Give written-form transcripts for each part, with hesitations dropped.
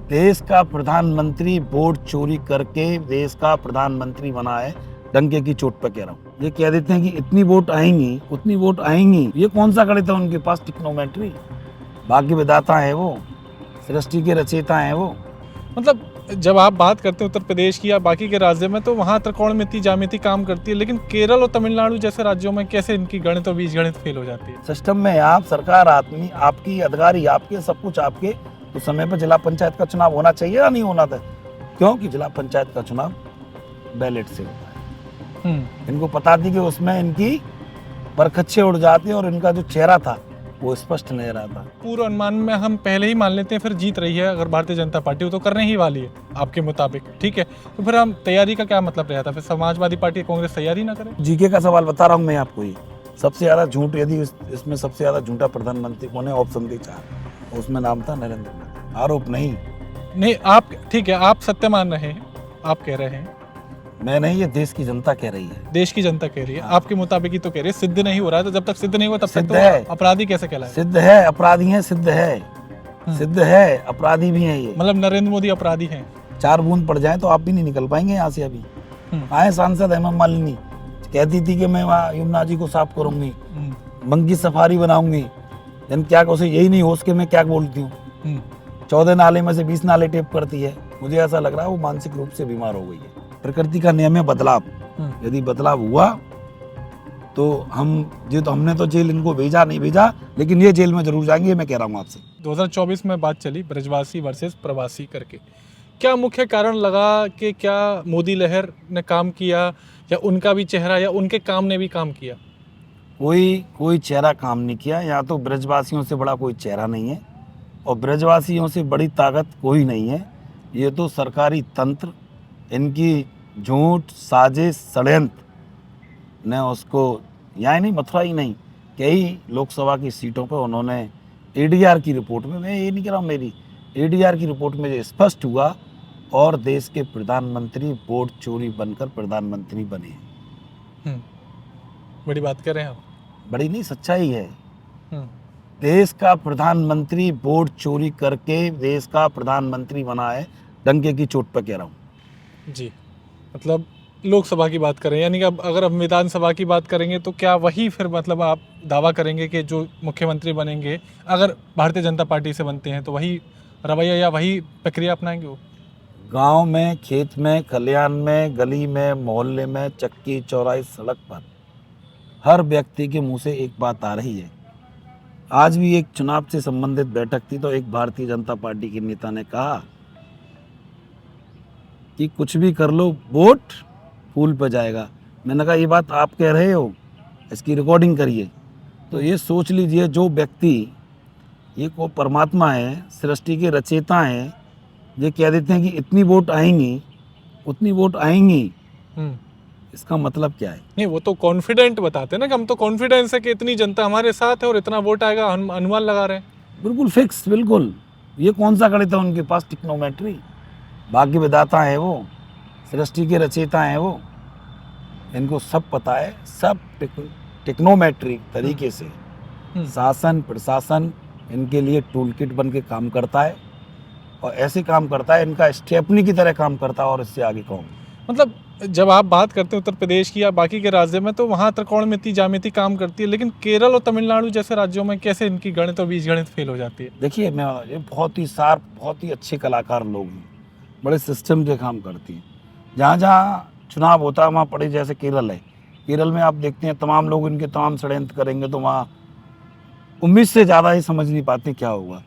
देश का प्रधानमंत्री वोट चोरी करके देश का प्रधानमंत्री बना है। डंके की चोट पर कह रहा हूँ। ये कह देते हैं कि इतनी वोट आएंगी उतनी वोट आएंगी। ये कौन सा गणित है उनके पास? टिक्नोमेट्री। भाग्य विधाता है वो, सृष्टि के रचयिता हैं वो। मतलब जब आप बात करते हैं उत्तर प्रदेश की या बाकी के राज्य में, तो वहाँ त्रिकोणमिति ज्यामिति काम करती है, लेकिन केरल और तमिलनाडु जैसे राज्यों में कैसे इनकी गणित और बीजगणित फेल हो जाती है? सिस्टम में आप, सरकार आदमी आपकी, अधिकारी आपके, सब कुछ आपके। तो समय पर जिला पंचायत का चुनाव होना चाहिए या नहीं होना था? क्योंकि जिला पंचायत का चुनाव बैलेट से होता है। इनको पता थी कि उसमें इनकी बरखच्चे उड़ जाते और इनका जो चेहरा था वो स्पष्ट नजर आता। पूर्व अनुमान में हम पहले ही मान लेते हैं फिर जीत रही है अगर भारतीय जनता पार्टी, वो तो करने ही वाली है आपके मुताबिक, ठीक है? तो फिर हम तैयारी का क्या मतलब रहा था? फिर समाजवादी पार्टी, कांग्रेस तैयारी ना करे? जीके का सवाल बता रहा हूँ मैं आपको। ये सबसे ज्यादा झूठ, यदि इसमें सबसे ज्यादा झूठा प्रधानमंत्री कौन है? ऑप्शन दी 4, उसमें नाम था नरेंद्र मोदी। आरोप नहीं, आप ठीक है, आप सत्य मान रहे हैं, आप कह रहे हैं। मैं नहीं, ये देश की जनता कह रही है। देश की जनता कह रही है, आपके मुताबिक ही तो कह रही है। सिद्ध नहीं हो रहा है, तो जब तक सिद्ध नहीं हुआ तब तक सिद्ध तो है। अपराधी कैसे कहलाए? सिद्ध है, अपराधी है, सिद्ध है, सिद्ध है, अपराधी भी है ये। मतलब नरेंद्र मोदी अपराधी हैं। 4 बूंद पड़ जाए तो आप भी नहीं निकल पाएंगे यहाँ से। अभी आए सांसद हेमा मालिनी, कहती थी कि मैं वहाँ यमुना जी को साफ करूंगी, मंकी सफारी बनाऊंगी। जन क्या उसे यही नहीं होश के मैं क्या बोलती हूँ। 14 नाले में से 20 नाले टेप करती है। मुझे ऐसा लग रहा है वो मानसिक रूप से बीमार हो गई है। प्रकृति का नियम है बदलाव। यदि बदलाव हुआ तो हमने तो जेल इनको भेजा नहीं भेजा, लेकिन ये जेल में जरूर जाएंगे, मैं कह रहा हूँ आपसे। 2024 में बात चली ब्रजवासी वर्सेस प्रवासी करके, क्या मुख्य कारण लगा कि क्या मोदी लहर ने काम किया या उनका भी चेहरा या उनके काम ने भी काम किया? कोई चेहरा काम नहीं किया। यहाँ तो ब्रजवासियों से बड़ा कोई चेहरा नहीं है और ब्रजवासियों से बड़ी ताकत कोई नहीं है। ये तो सरकारी तंत्र, इनकी झूठ, साजिश, षड्यंत्र ने उसको, यहाँ नहीं, मथुरा ही नहीं, कई लोकसभा की सीटों पर उन्होंने एडीआर की रिपोर्ट में, मैं ये नहीं कह रहा हूँ मेरी, एडीआर की रिपोर्ट में जो स्पष्ट हुआ, और देश के प्रधानमंत्री वोट चोरी बनकर प्रधानमंत्री बने। बड़ी बात कर रहे हैं आप। बड़ी नहीं, सच्चाई है। देश का प्रधानमंत्री वोट चोरी करके देश का प्रधानमंत्री बना है। डंके की चोट पर कह रहा हूँ जी। मतलब लोकसभा की बात करें, यानी कि अगर हम विधानसभा की बात करेंगे तो क्या वही फिर मतलब आप दावा करेंगे कि जो मुख्यमंत्री बनेंगे अगर भारतीय जनता पार्टी से बनते हैं तो वही रवैया या वही प्रक्रिया अपनाएंगे वो? गांव में, खेत में, खलियान में, गली में, मोहल्ले में, चक्की चौराहे, सड़क पर हर व्यक्ति के मुंह से एक बात आ रही है। आज भी एक चुनाव से संबंधित बैठक थी तो एक भारतीय जनता पार्टी के नेता ने कहा कि कुछ भी कर लो वोट फूल पे जाएगा। मैंने कहा ये बात आप कह रहे हो, इसकी रिकॉर्डिंग करिए। तो ये सोच लीजिए, जो व्यक्ति, ये को परमात्मा है, सृष्टि के रचयिता हैं, ये कह देते हैं कि इतनी वोट आएंगी उतनी वोट आएंगी। इसका मतलब क्या है? नहीं, वो तो कॉन्फिडेंट बताते हैं ना कि हम तो कॉन्फिडेंस है कि इतनी जनता हमारे साथ है और इतना वोट आएगा, हम अनुमान लगा रहे हैं। बिल्कुल फिक्स, बिल्कुल। ये कौन सा गणित है उनके पास? टिक्नोमेट्री। भाग्य विधाता है वो, सृष्टि के रचयिता हैं वो। इनको सब पता है, सब टिक्नोमेट्री तरीके से शासन प्रशासन इनके लिए टूल किट बन के काम करता है और ऐसे काम करता है, इनका स्टेपनी की तरह काम करता है। और इससे आगे कौन? मतलब जब आप बात करते हैं उत्तर प्रदेश की या बाकी के राज्य में, तो वहाँ त्रिकोणमिति ज्यामिति काम करती है, लेकिन केरल और तमिलनाडु जैसे राज्यों में कैसे इनकी गणित और बीजगणित फेल हो जाती है? देखिए, मैं ये बहुत ही शार्प, बहुत ही अच्छे कलाकार लोग हैं, बड़े सिस्टम के काम करती हैं। जहाँ जहाँ चुनाव होता है वहाँ पड़े, जैसे केरल है, केरल में आप देखते हैं तमाम लोग इनके तमाम षड्यंत्र करेंगे तो वहाँ उम्मीद से ज़्यादा ही समझ नहीं पाते क्या होगा।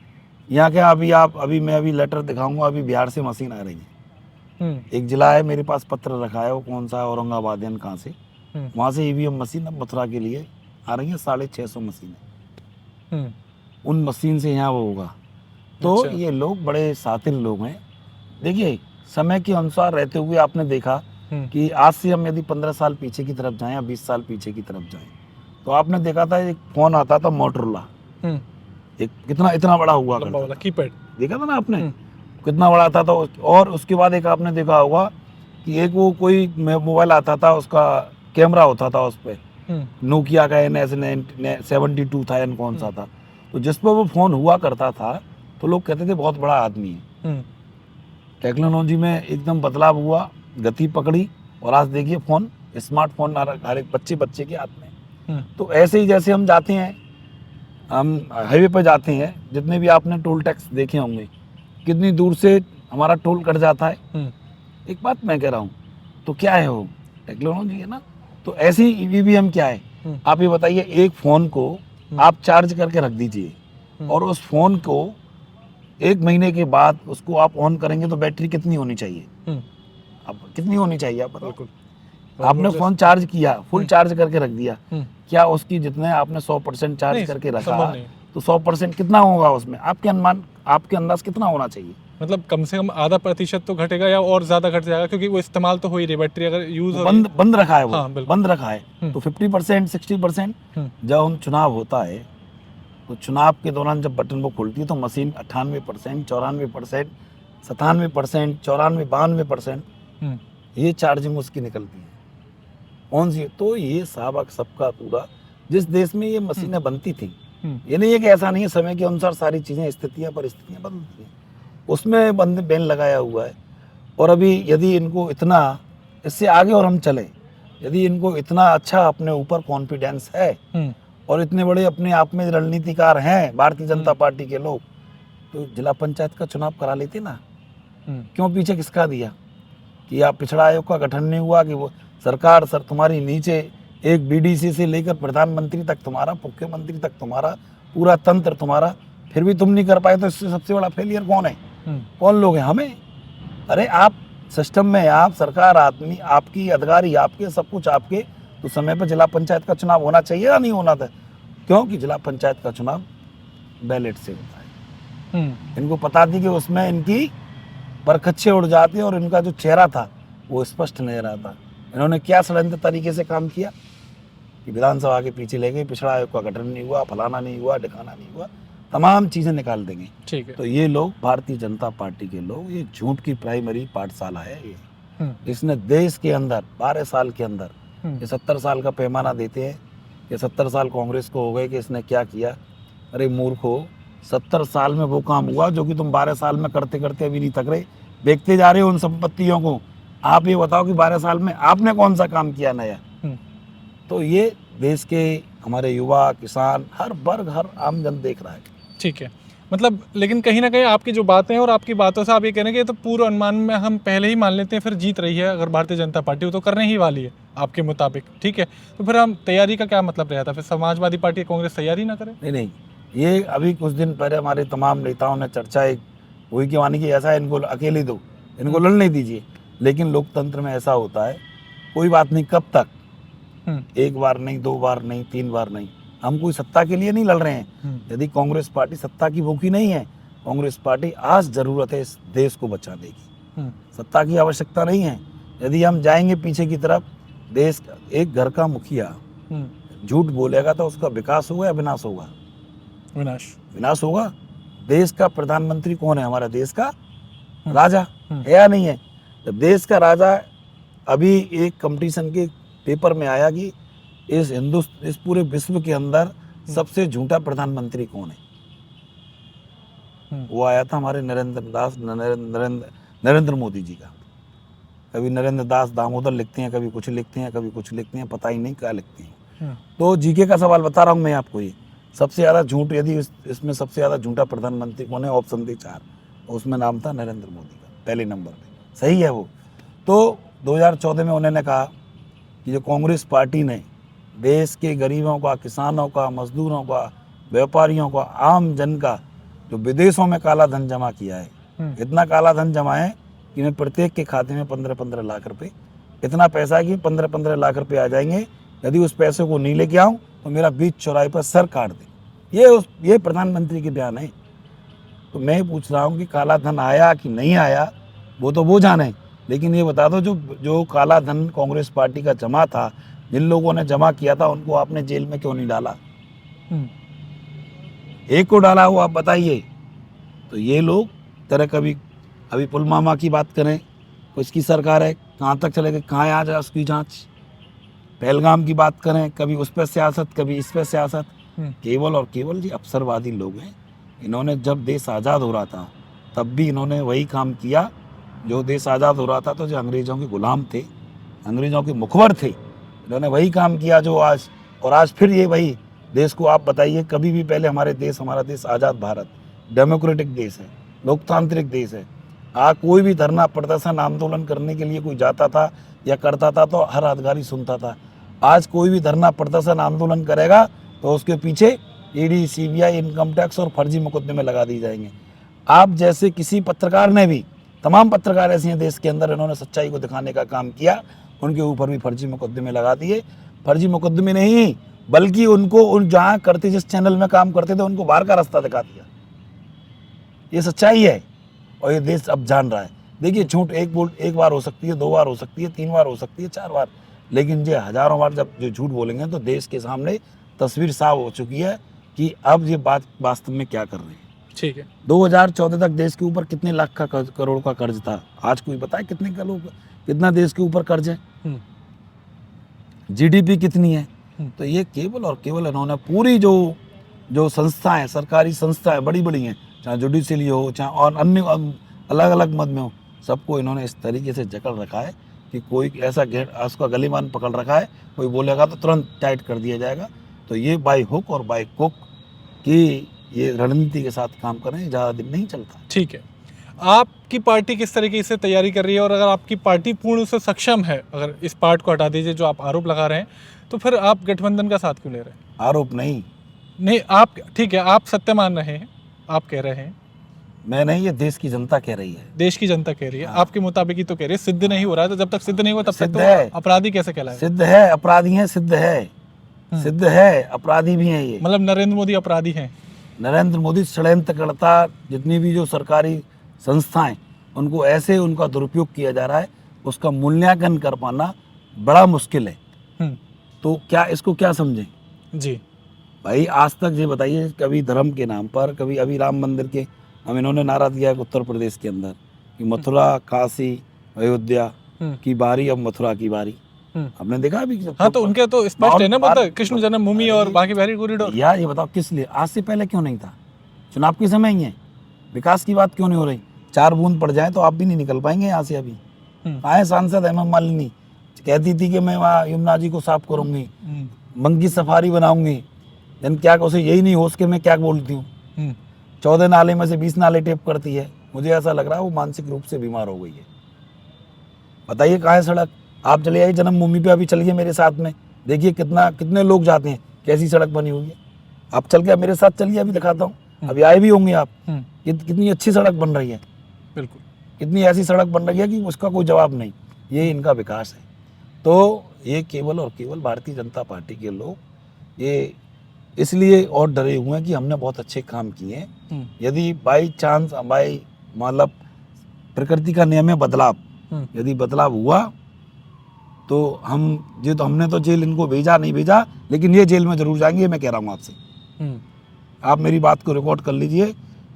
यहाँ क्या, अभी मैं लेटर दिखाऊंगा, अभी बिहार से मशीन आ रही है। एक जिला है, मेरे पास पत्र रखा है, वो कौन सा है, औरंगाबाद या कहाँ से, वहाँ से ईवीएम मशीन अब मथुरा के लिए आ रही है। 650 मशीनें, उन मशीन से यहाँ वो होगा। तो अच्छा। ये लोग बड़े शातिर लोग हैं। देखिए, समय के अनुसार रहते हुए आपने देखा कि आज से हम यदि 15 साल पीछे की तरफ जाएं या 20 साल पीछे की तरफ जाएं, तो आपने देखा था एक फोन आता था मोटरोला, एक कितना इतना बड़ा हुआ करता था, कीपैड, देखा था ना आपने, कितना बड़ा आता था। और उसके बाद एक आपने देखा होगा कि एक वो कोई मोबाइल आता था, उसका कैमरा होता था उस पर, नोकिया का NS72 था, कौन सा था, तो जिस पर वो फोन हुआ करता था तो लोग कहते थे बहुत बड़ा आदमी है। टेक्नोलॉजी में एकदम बदलाव हुआ, गति पकड़ी, और आज देखिए फ़ोन, स्मार्टफोन हर एक बच्चे के हाथ में। तो ऐसे ही जैसे हम जाते हैं, हम हाईवे पर जाते हैं, जितने भी आपने टोल टैक्स देखे होंगे, कितनी दूर से हमारा टोल कट जाता है। एक बात मैं कह रहा हूँ, तो क्या है वो? टेक्नोलॉजी है ना। तो ऐसे ही ईवीएम क्या है? आप ये बताइए, एक फ़ोन को आप चार्ज करके रख दीजिए और उस फ़ोन को 1 महीने के बाद उसको आप ऑन करेंगे तो बैटरी कितनी होनी चाहिए? अब कितनी होनी चाहिए आप बताओ? आपने फ़ोन चार्ज किया, फुल चार्ज करके रख दिया, क्या उसकी जितने आपने 100% चार्ज करके रखा, तो 100% कितना होगा उसमें? आपके अंदाज कितना होना चाहिए? मतलब कम से कम आधा प्रतिशत तो घटेगा या और ज्यादा घट जाएगा, क्योंकि वो इस्तेमाल तो हो ही रही, बैटरी अगर यूज बंद रखा है वो। हाँ, बंद रखा है तो 50% 60%। जब हम चुनाव होता है तो चुनाव के दौरान जब बटन वो खुलती है तो मशीन 98%, 94%, 97%, 94, 92% ये चार्जिंग उसकी निकलती है। कौन सी? तो ये सबका पूरा, जिस देश में ये मशीनें बनती थी, ये नहीं है कि ऐसा नहीं है, समय के अनुसार सारी चीज़ें, स्थितियाँ, परिस्थितियाँ बदलती हैं, उसमें बंद बैन लगाया हुआ है। और अभी यदि इनको इतना, इससे आगे और हम चलें, यदि इनको इतना अच्छा अपने ऊपर कॉन्फिडेंस है और इतने बड़े अपने आप में रणनीतिकार हैं भारतीय जनता पार्टी के लोग, तो जिला पंचायत का चुनाव करा लेते ना। क्यों पीछे किसका दिया? कि आप पिछड़ा आयोग का गठन नहीं हुआ, कि वो सरकार तुम्हारी नीचे एक बीडीसी से लेकर प्रधानमंत्री तक तुम्हारा, मुख्यमंत्री तक तुम्हारा, पूरा तंत्र तुम्हारा, फिर भी तुम नहीं कर पाए, तो इससे सबसे बड़ा फेलियर कौन है? कौन लोग हैं? हमें। अरे आप सिस्टम में, आप सरकार, आदमी आपकी, अधिकारी आपके, सब कुछ आपके, तो समय पर जिला पंचायत का चुनाव होना चाहिए या नहीं होना था? क्योंकि जिला पंचायत का चुनाव बैलेट से होता है। इनको पता थी कि उसमें इनकी परखच्चे उड़ जाते और इनका जो चेहरा था वो स्पष्ट नजर आता। इन्होंने क्या षड्यंत्र तरीके से काम किया कि विधानसभा के पीछे ले गए, पिछड़ा आयोग का गठन नहीं हुआ, फलाना नहीं हुआ, ढिकाना नहीं हुआ, तमाम चीज़ें निकाल देंगे। ठीक है। तो ये लोग, भारतीय जनता पार्टी के लोग, ये झूठ की प्राइमरी पाठशाला है ये। इसने देश के अंदर 12 साल के अंदर, ये 70 साल का पैमाना देते हैं, ये 70 साल कांग्रेस को हो गए कि इसने क्या किया। अरे मूर्खो, 70 साल में वो काम हुआ जो कि तुम 12 साल में करते करते अभी नहीं थक रहे, बेचते जा रहे हो उन संपत्तियों को। आप ये बताओ कि 12 साल में आपने कौन सा काम किया नया? तो ये देश के हमारे युवा, किसान, हर वर्ग, हर आम जन देख रहा है। ठीक है, मतलब लेकिन कहीं ना कहीं आपकी जो बातें हैं और आपकी बातों से आप ये कह रहे हैं कि तो पूर्व अनुमान में हम पहले ही मान लेते हैं, फिर जीत रही है अगर भारतीय जनता पार्टी, वो तो करने ही वाली है आपके मुताबिक। ठीक है, तो फिर हम तैयारी का क्या मतलब रहता? फिर समाजवादी पार्टी, कांग्रेस तैयारी ना करे? नहीं, ये अभी कुछ दिन पहले हमारे तमाम नेताओं ने चर्चा एक हुई कि मानी कि ऐसा इनको अकेले दो, इनको लड़ने दीजिए। लेकिन लोकतंत्र में ऐसा होता है, कोई बात नहीं, कब तक? एक बार नहीं, 2 बार नहीं, 3 बार नहीं, हम कोई सत्ता के लिए नहीं लड़ रहे हैं। यदि कांग्रेस पार्टी सत्ता की भूखी नहीं है, कांग्रेस पार्टी आज जरूरत है इस देश को बचाने की, सत्ता की आवश्यकता नहीं है। यदि हम जाएंगे पीछे की तरफ, देश का एक घर का मुखिया झूठ बोलेगा तो उसका विकास होगा या विनाश होगा? विनाश होगा। देश का प्रधानमंत्री कौन है? हमारा देश का राजा है या नहीं है? जब देश का राजा, अभी एक कंपटीशन के पेपर में आया कि इस पूरे विश्व के अंदर सबसे झूठा प्रधानमंत्री कौन है, वो आया था हमारे नरेंद्र मोदी जी का। कभी नरेंद्र दास दामोदर लिखते हैं, कभी कुछ लिखते हैं, कभी कुछ लिखते हैं, पता ही नहीं क्या लिखते हैं। तो जीके का सवाल बता रहा हूँ मैं आपको। ये सबसे ज़्यादा झूठ, यदि इसमें सबसे ज़्यादा झूठा प्रधानमंत्री कौन है, ऑप्शन थे 4, उसमें नाम था नरेंद्र मोदी का, पहले नंबर पे। सही है वो। तो 2014 में उन्होंने कहा कि जो कांग्रेस पार्टी ने देश के गरीबों का, किसानों का, मजदूरों का, व्यापारियों का, आम जन का जो विदेशों में काला धन जमा किया है, इतना काला धन जमा है कि मैं प्रत्येक के खाते में 15-15 लाख रुपए, इतना पैसा है कि 15-15 लाख रुपए आ जाएंगे, यदि उस पैसे को नहीं लेके आऊँ तो मेरा बीच चौराहे पर सर काट दे। ये प्रधानमंत्री के बयान है। तो मैं पूछ रहा हूँ कि काला धन आया कि नहीं आया, वो तो वो जाने, लेकिन ये बता दो जो काला धन कांग्रेस पार्टी का जमा था, जिन लोगों ने जमा किया था, उनको आपने जेल में क्यों नहीं डाला? एक को डाला हो, आप बताइए। तो ये लोग तरह, कभी अभी पुलवामा की बात करें, किसकी सरकार है, कहाँ तक चले गए, कहाँ आ जाए उसकी जांच। पहलगाम की बात करें, कभी उस पर सियासत, कभी इस पर सियासत। केवल और केवल ये अवसरवादी लोग हैं। इन्होंने जब देश आज़ाद हो रहा था तब भी इन्होंने वही काम किया जो देश आज़ाद हो रहा था तो जो अंग्रेज़ों के गुलाम थे, अंग्रेज़ों के मुखबर थे, इन्होंने वही काम किया जो आज, और आज फिर ये वही देश को आप बताइए, कभी भी पहले हमारा देश आज़ाद भारत डेमोक्रेटिक देश है, लोकतांत्रिक देश है। कोई भी धरना प्रदर्शन आंदोलन करने के लिए कोई जाता था या करता था तो हर अधिकारी सुनता था। आज कोई भी धरना प्रदर्शन आंदोलन करेगा तो उसके पीछे ईडी, सीबीआई, इनकम टैक्स और फर्जी मुकदमे लगा दिए जाएंगे। आप जैसे किसी पत्रकार ने भी, तमाम पत्रकार ऐसे हैं देश के अंदर, इन्होंने सच्चाई को दिखाने का काम किया, उनके ऊपर भी फर्जी मुकदमे लगा दिए। फर्जी मुकदमे नहीं, बल्कि उनको जहाँ करते, जिस चैनल में काम करते थे, उनको बाहर का रास्ता दिखा दिया। ये सच्चाई है और ये देश अब जान रहा है। देखिए, झूठ एक बार हो सकती है, 2 बार हो सकती है, 3 बार हो सकती है, 4 बार, लेकिन ये हजारों बार जब जो झूठ बोलेंगे तो देश के सामने तस्वीर साफ हो चुकी है कि अब ये बात वास्तव में क्या कर रहे हैं। ठीक है। 2014 तक देश के ऊपर कितने लाख का करोड़ का कर्ज था? आज कोई बताए कितना देश के ऊपर कर्ज है? जीडीपी कितनी है? तो ये केवल और केवल इन्होंने पूरी जो संस्थाएं, सरकारी संस्थाएं बड़ी बड़ी हैं, चाहे जुडिशरी हो, चाहे और अन्य अलग अलग मद में हो, सबको इन्होंने इस तरीके से जकड़ रखा है कि कोई ऐसा उसका गलीमान पकड़ रखा है, कोई बोलेगा तो तुरंत टाइट कर दिया जाएगा। तो ये बाई हुक और बाई कुक की ये रणनीति के साथ काम करें, ज़्यादा दिन नहीं चलता। ठीक है, आपकी पार्टी किस तरीके से तैयारी कर रही है, और अगर आपकी पार्टी पूर्ण से सक्षम है, अगर इस पार्ट को हटा दीजिए जो आप आरोप लगा रहे हैं, तो फिर आप गठबंधन का साथ क्यों ले रहे हैं? आरोप नहीं, आप ठीक है, आप सत्य मान रहे हैं, आप कह रहे हैं। मैं नहीं, ये देश की जनता कह रही है। देश की जनता कह रही है। हाँ। आपके मुताबिक ही तो कह रही है। सिद्ध नहीं हो रहा है, तो जब तक सिद्ध नहीं हुआ तब तक सिद्ध तो है। अपराधी कैसे कहलाएगा? सिद्ध है, अपराधी हैं, सिद्ध है, अपराधी भी हैं ये। मतलब नरेंद्र मोदी अपराधी हैं? नरेंद्र मोदी षड्यंत्रकर्ता, जितनी भी जो सरकारी संस्थाएं, उनको ऐसे उनका दुरुपयोग किया जा रहा है, उसका मूल्यांकन कर पाना बड़ा मुश्किल है। तो क्या इसको क्या समझें जी भाई? आज तक ये बताइए, कभी धर्म के नाम पर, कभी अभी राम मंदिर के हम इन्होंने नारा दिया है उत्तर प्रदेश के अंदर कि मथुरा, काशी, अयोध्या की बारी, अब मथुरा की बारी। हमने देखा अभी। हाँ, तो उनके तो स्पष्ट है ना, मतलब कृष्ण जन्मभूमि और बाकी बहरी कॉरिडोर। यार ये बताओ किस लिए? आज से पहले क्यों नहीं था? चुनाव के समय ही है, विकास की बात क्यों नहीं हो रही? 4 बूंद पड़ जाए तो आप भी नहीं निकल पाएंगे यहाँ से। अभी आए सांसद हेमा मालिनी कहती थी कि मैं वहाँ यमुना जी को साफ करूंगी, मंकी सफारी बनाऊंगी, जन क्या उसे यही नहीं होश के मैं क्या बोलती हूँ। 14 नाले में से 20 नाले टेप करती है। मुझे ऐसा लग रहा है वो मानसिक रूप से बीमार हो गई है। बताइए कहाँ है सड़क? आप चले आइए जन्मभूमि पे, अभी चलिए मेरे साथ में, देखिए कितने लोग जाते हैं, कैसी सड़क बनी हुई है। आप चल के मेरे साथ चलिए, अभी दिखाता हूँ। अभी आए भी होंगे आप। कितनी अच्छी सड़क बन रही है, बिल्कुल। कितनी ऐसी सड़क बन रही है कि उसका कोई जवाब नहीं। ये इनका विकास है। तो ये केवल और केवल भारतीय जनता पार्टी के लोग ये इसलिए और डरे हुए हैं कि हमने बहुत अच्छे काम किए हैं। यदि बाई चांस मतलब प्रकृति का नियम है बदलाव, यदि बदलाव हुआ तो हमने तो जेल इनको भेजा नहीं भेजा, लेकिन ये जेल में जरूर जाएंगे, मैं कह रहा हूँ आपसे। आप मेरी बात को रिकॉर्ड कर लीजिए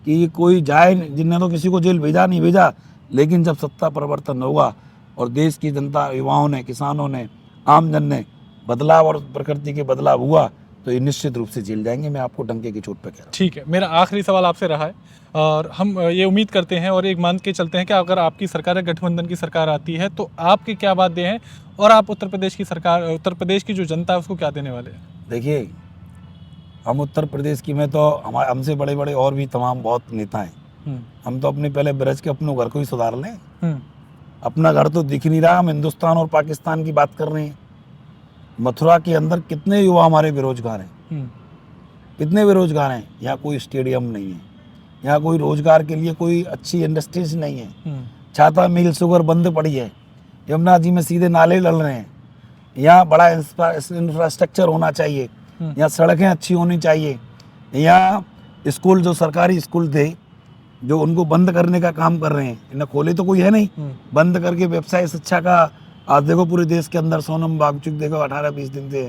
कि कोई जाए, जिनने तो किसी को जेल भेजा नहीं भेजा, लेकिन जब सत्ता परिवर्तन होगा और देश की जनता, युवाओं ने, किसानों ने, आम जन ने बदलाव और प्रकृति के बदलाव हुआ तो ये निश्चित रूप से जेल जाएंगे। मैं आपको डंके की चोट पे कह रहा हूँ। ठीक है, मेरा आखिरी सवाल आपसे रहा है, और हम ये उम्मीद करते हैं और एक मान के चलते हैं कि अगर आपकी सरकार, गठबंधन की सरकार आती है, तो आपके क्या वादे हैं, और आप उत्तर प्रदेश की सरकार, उत्तर प्रदेश की जो जनता है उसको क्या देने वाले हैं? देखिए, हम उत्तर प्रदेश की में तो हमसे बड़े बड़े और भी तमाम बहुत नेता हैं। हम तो अपने पहले ब्रज के अपने घर को ही सुधार लें। अपना घर तो दिख नहीं रहा, हम हिंदुस्तान और पाकिस्तान की बात कर रहे हैं। मथुरा के अंदर कितने युवा हमारे बेरोजगार हैं, कितने बेरोजगार हैं। यहाँ कोई स्टेडियम नहीं है, यहाँ कोई रोजगार के लिए कोई अच्छी इंडस्ट्रीज नहीं है। छाता मिल शुगर बंद पड़ी है, यमुना जी में सीधे नाले डल रहे हैं। यहाँ बड़ा इंफ्रास्ट्रक्चर होना चाहिए, यहाँ सड़कें अच्छी होनी चाहिए। यहाँ स्कूल, जो सरकारी स्कूल थे, जो उनको बंद करने का काम कर रहे हैं, इन्हें खोले तो कोई है नहीं, बंद करके व्यवसाय शिक्षा का आज देखो पूरे देश के अंदर सोनम वांगचुक देखो 18-20 दिन से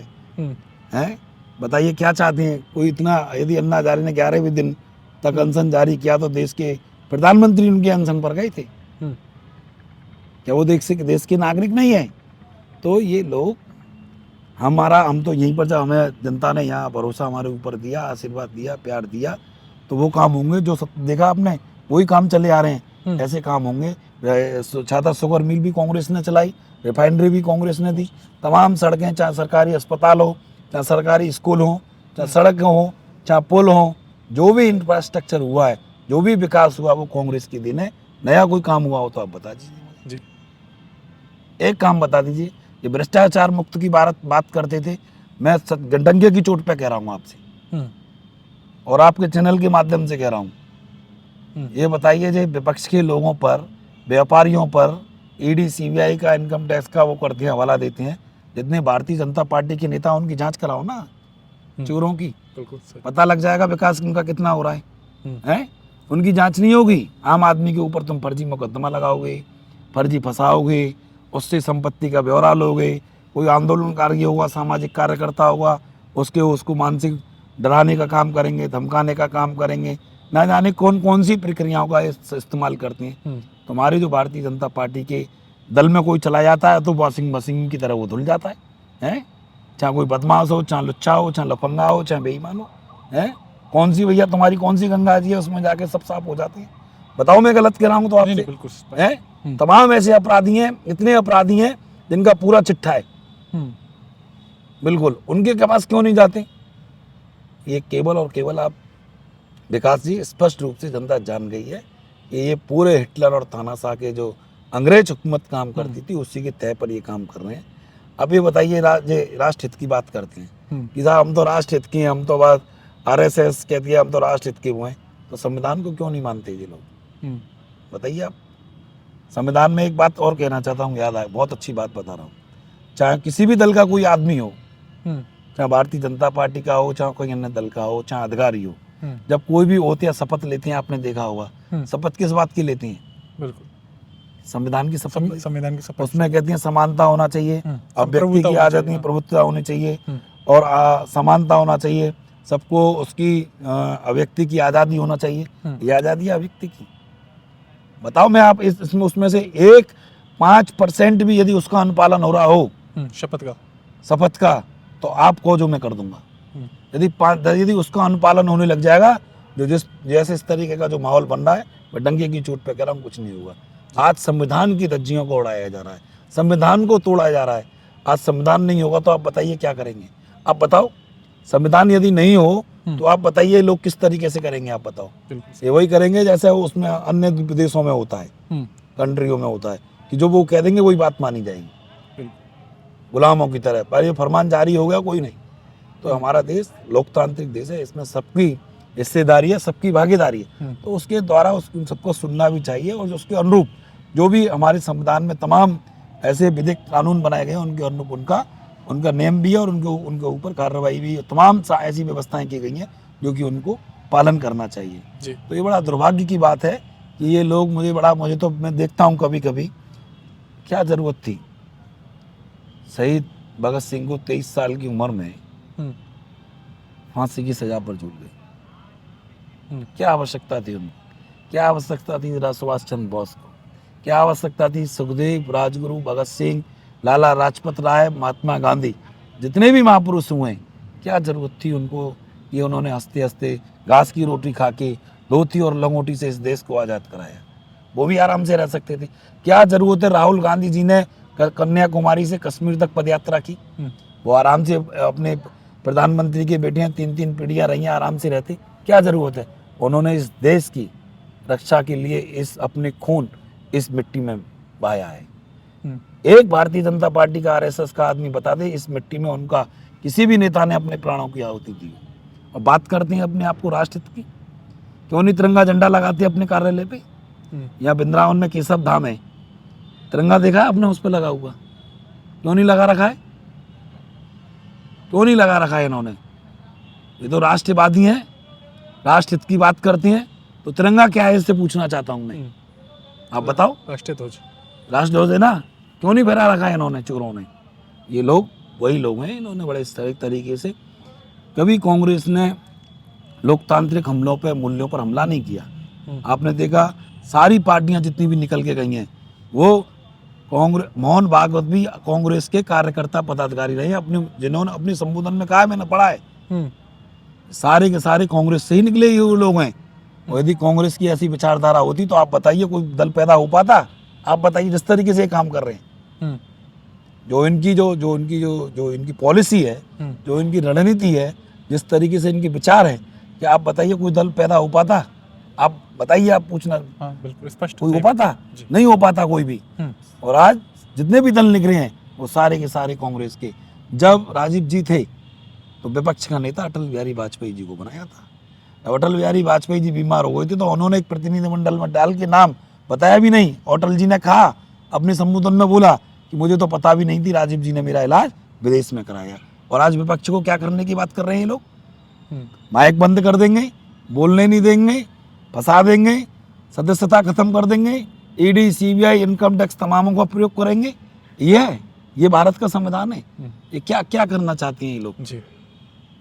हैं। बताइए क्या चाहते हैं? कोई इतना, यदि अन्ना हजारे ने 11वें दिन तक अनशन जारी किया तो देश के प्रधानमंत्री उनके अनशन पर गए थे। क्या वो देश के नागरिक नहीं है? तो ये लोग हम तो यहीं पर, जब हमें जनता ने यहाँ भरोसा हमारे ऊपर दिया, आशीर्वाद दिया, प्यार दिया, तो वो काम होंगे जो देखा आपने वही काम चले आ रहे हैं, हम्म। ऐसे काम होंगे। छाता शुगर मिल भी कांग्रेस ने चलाई, रिफाइनरी भी कांग्रेस ने दी, तमाम सड़कें, चाहे सरकारी अस्पताल हो, चाहे सरकारी स्कूल हो, चाहे सड़क हो, चाहे पुल हो, जो भी इंफ्रास्ट्रक्चर हुआ है, जो भी विकास हुआ, वो कांग्रेस की देन है। नया कोई काम हुआ हो तो आप बता दीजिए जी। एक काम बता दीजिए। ये भ्रष्टाचार मुक्त की बात करते थे, मैं डंके की चोट पे कह रहा हूँ आपसे, हम्म। और आपके चैनल के माध्यम से कह रहा हूँ, हम्म। ये बताइए जो विपक्ष के लोगों पर, व्यापारियों पर ईडी सीबीआई का, इनकम टैक्स का वो करते हैं, हवाला देते हैं, जितने भारतीय जनता पार्टी के नेता, उनकी जांच कराओ ना, चोरों की, बिल्कुल सही। पता लग जाएगा विकास उनका कितना हो रहा है। हम्म। उनकी जांच नहीं होगी, आम आदमी के ऊपर तुम फर्जी मुकदमा लगाओगे, फर्जी फंसाओगे, उससे संपत्ति का ब्यौरा लोगे। कोई आंदोलनकारी होगा, सामाजिक कार्यकर्ता होगा, उसको मानसिक डराने का काम करेंगे, धमकाने का काम करेंगे, ना जाने कौन कौन सी प्रक्रियाओं का इस्तेमाल करते हैं। तुम्हारी जो भारतीय जनता पार्टी के दल में कोई चला जाता है तो वॉशिंग मशीन की तरह वो धुल जाता है? चाहे कोई बदमाश हो, चाहे लुच्चा हो, चाहे लफंगा हो, चाहे बेईमान हो, है? कौन सी भैया तुम्हारी कौन सी गंगा जी है, उसमें जाके सब साफ हो जाते हैं? बताओ मैं गलत कह रहा हूँ तो आपसे? बिल्कुल है, तमाम ऐसे अपराधी हैं, इतने अपराधी हैं जिनका पूरा चिट्ठा है, बिल्कुल, उनके पास क्यों नहीं जाते? ये केवल और केवल आप, विकास जी, स्पष्ट रूप से जनता जान गई है कि ये पूरे हिटलर और तानाशाह के जो अंग्रेज हुकूमत काम करती थी, उसी के तय पर ये काम कर रहे हैं। अब ये बताइए, राष्ट्र हित की बात करते हैं कि साहब हम तो राष्ट्र हित के हैं, हम तो बात आरएसएस कहती है हम तो राष्ट्र हित के हुए हैं, तो संविधान को क्यों नहीं मानते ये लोग? बताइए आप। संविधान में एक बात और कहना चाहता हूँ, याद आए, बहुत अच्छी बात बता रहा हूँ। चाहे किसी भी दल का कोई आदमी हो, चाहे भारतीय जनता पार्टी का हो, चाहे कोई अन्य दल का हो, चाहे अधिकारी हो, जब कोई भी होते या शपथ लेते हैं, आपने देखा होगा, शपथ किस बात की लेते हैं? बिल्कुल संविधान की शपथ। संविधान की शपथ। उसमें कहती है समानता होना चाहिए, अब व्यक्ति की आजादी नहीं, प्रभुत्व होनी चाहिए, और समानता होना चाहिए, सबको उसकी अभिव्यक्ति की आज़ादी होना चाहिए। ये आज़ादी है अभिव्यक्ति की? बताओ मैं आप इसमें उसमें से 5% भी यदि उसका अनुपालन हो रहा हो, शपथ का, तो आपको जो मैं कर दूंगा। यदि उसका अनुपालन होने लग जाएगा, जो जैसे इस तरीके का जो माहौल बन रहा है, वह डंके की चोट पे कह रहा हूँ, कुछ नहीं होगा। आज संविधान की धज्जियों को उड़ाया जा रहा है, संविधान को तोड़ा जा रहा है। आज संविधान नहीं होगा तो आप बताइए क्या करेंगे? आप बताओ, संविधान यदि नहीं हो तो आप बताइए लोग किस तरीके से करेंगे? आप बताओ। ये वही करेंगे जैसे उसमें अन्य देशों में होता है, कंट्रियों में होता है, कि जो वो कह देंगे वही बात मानी जाएगी, गुलामों की तरह। पर ये फरमान जारी हो गया, कोई नहीं। तो हमारा देश लोकतांत्रिक देश है, इसमें सबकी हिस्सेदारी है, सबकी भागीदारी है, तो उसके द्वारा सबको सुनना भी चाहिए, और उसके अनुरूप जो भी हमारे संविधान में तमाम ऐसे विधिक कानून बनाए गए, उनके अनुरूप उनका नेम भी है, और उनके ऊपर कार्रवाई भी, तमाम ऐसी व्यवस्थाएं की गई हैं जो कि उनको पालन करना चाहिए जी। तो ये बड़ा दुर्भाग्य की बात है कि ये लोग, मुझे तो मैं देखता हूँ कभी कभी, क्या ज़रूरत थी शहीद भगत सिंह को 23 साल की उम्र में फांसी की सजा पर झूल गई? क्या आवश्यकता थी उनको? क्या आवश्यकता थी सुभाष चंद्र बोस को? क्या आवश्यकता थी सुखदेव, राजगुरु, भगत सिंह, लाला लाजपत राय, महात्मा गांधी, जितने भी महापुरुष हुए हैं, क्या जरूरत थी उनको? ये उन्होंने हंसते हंसते घास की रोटी खा के, धोती और लंगोटी से इस देश को आज़ाद कराया। वो भी आराम से रह सकते थे। क्या जरूरत है राहुल गांधी जी ने कन्याकुमारी से कश्मीर तक पदयात्रा की? वो आराम से, अपने प्रधानमंत्री के बेटे हैं, 3 पीढ़ियाँ रही हैं, आराम से रहते। क्या जरूरत है? उन्होंने इस देश की रक्षा के लिए अपने खून इस मिट्टी में बहाया है। एक भारतीय जनता पार्टी का, आरएसएस का आदमी बता दे इस मिट्टी में उनका किसी भी नेता ने अपने प्राणों की आहुति दी? और बात करते हैं अपने आप को राष्ट्रहित की, क्यों नहीं तिरंगा झंडा लगाते अपने कार्यालय पे? यहाँ वृंदावन में केशव धाम है, तिरंगा देखा है आपने उस पर लगा हुआ? क्यों नहीं लगा रखा है? क्यों नहीं लगा रखा है इन्होंने? ये तो राष्ट्रवादी हैं, राष्ट्रहित की बात करते हैं, तो तिरंगा क्या है इससे पूछना चाहता हूँ मैं। आप बताओ। राष्ट्रध्वज है ना, क्यों नहीं फहरा रखा है इन्होंने, चोरों ने? ये लोग वही लोग हैं, इन्होंने बड़े तरीके से, कभी कांग्रेस ने लोकतांत्रिक हमलों पे, मूल्यों पर हमला नहीं किया। आपने देखा सारी पार्टियां जितनी भी निकल के गई हैं, वो मोहन भागवत भी कांग्रेस के कार्यकर्ता पदाधिकारी रहे, जिन्होंने अपने संबोधन में कहा है, मैंने पढ़ा है, सारे के सारे कांग्रेस से ही निकले ये लोग हैं। और यदि कांग्रेस की ऐसी विचारधारा होती तो आप बताइए कोई दल पैदा हो पाता? आप बताइए जिस तरीके से ये काम कर रहे हैं, हम्म, जो इनकी पॉलिसी है, जो इनकी रणनीति है, जिस तरीके से इनके विचार है, कि आप बताइए कोई दल पैदा हो पाता? आप बताइए, आप पूछना, हाँ बिल्कुल स्पष्ट कोई हो सही पाता? जी। नहीं हो पाता कोई भी। हम्म, और आज जितने भी दल निकले हैं वो सारे के सारे कांग्रेस के। जब राजीव जी थे तो विपक्ष का नेता अटल बिहारी वाजपेयी जी को बनाया था। जब अटल बिहारी वाजपेयी जी बीमार हो गए थे तो उन्होंने एक प्रतिनिधिमंडल में डाल के नाम बताया भी नहीं। अटल जी ने कहा, अपने संबोधन में बोला कि मुझे तो पता भी नहीं थी, राजीव जी ने मेरा इलाज विदेश में कराया। और आज विपक्ष को क्या करने की बात कर रहे हैं ये लोग? हम्म, माइक बंद कर देंगे, बोलने नहीं देंगे, फंसा देंगे, सदस्यता खत्म कर देंगे, ईडी, सीबीआई, इनकम टैक्स तमामों का प्रयोग करेंगे। ये भारत का संविधान है। ये क्या क्या करना चाहते हैं ये लोग? जी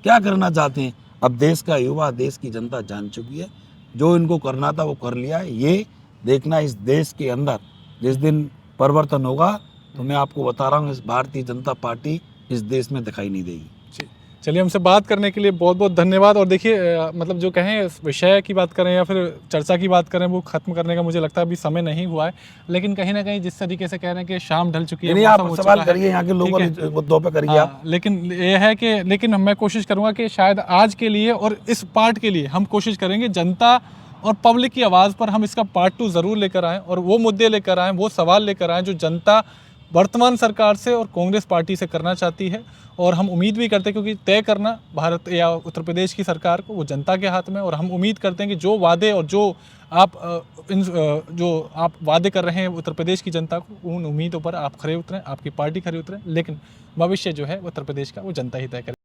क्या करना चाहते हैं? अब देश का युवा, देश की जनता जान चुकी है, जो इनको करना था वो कर लिया है। ये देखना, इस देश के अंदर जिस दिन परिवर्तन होगा तो मैं आपको बता रहा हूँ, इस भारतीय जनता पार्टी इस देश में दिखाई नहीं देगी। जी। चलिए, हमसे बात करने के लिए बहुत बहुत धन्यवाद। और देखिए मतलब जो कहें विषय की बात करें या फिर चर्चा की बात करें, वो खत्म करने का मुझे लगता है अभी समय नहीं हुआ है। लेकिन कहीं ना कहीं जिस तरीके से कह रहे हैं कि शाम ढल चुकी है, नहीं, मौसम आप हो सवाल चुका है, करिए, यहाँ के लोगों ठीक है? मुद्दों पे करिए आप। लेकिन ये है कि लेकिन मैं कोशिश करूंगा कि शायद आज के लिए और इस पार्ट के लिए हम कोशिश करेंगे जनता और पब्लिक की आवाज़ पर हम इसका पार्ट 2 ज़रूर लेकर आएँ और वो मुद्दे लेकर आएँ, वो सवाल लेकर आएँ जो जनता वर्तमान सरकार से और कांग्रेस पार्टी से करना चाहती है। और हम उम्मीद भी करते हैं, क्योंकि तय करना भारत या उत्तर प्रदेश की सरकार को, वो जनता के हाथ में। और हम उम्मीद करते हैं कि जो वादे और जो आप वादे कर रहे हैं उत्तर प्रदेश की जनता को, उन उम्मीदों पर आप खरे उतरें, आपकी पार्टी खरी उतरें। लेकिन भविष्य जो है उत्तर प्रदेश का वो जनता ही तय करे।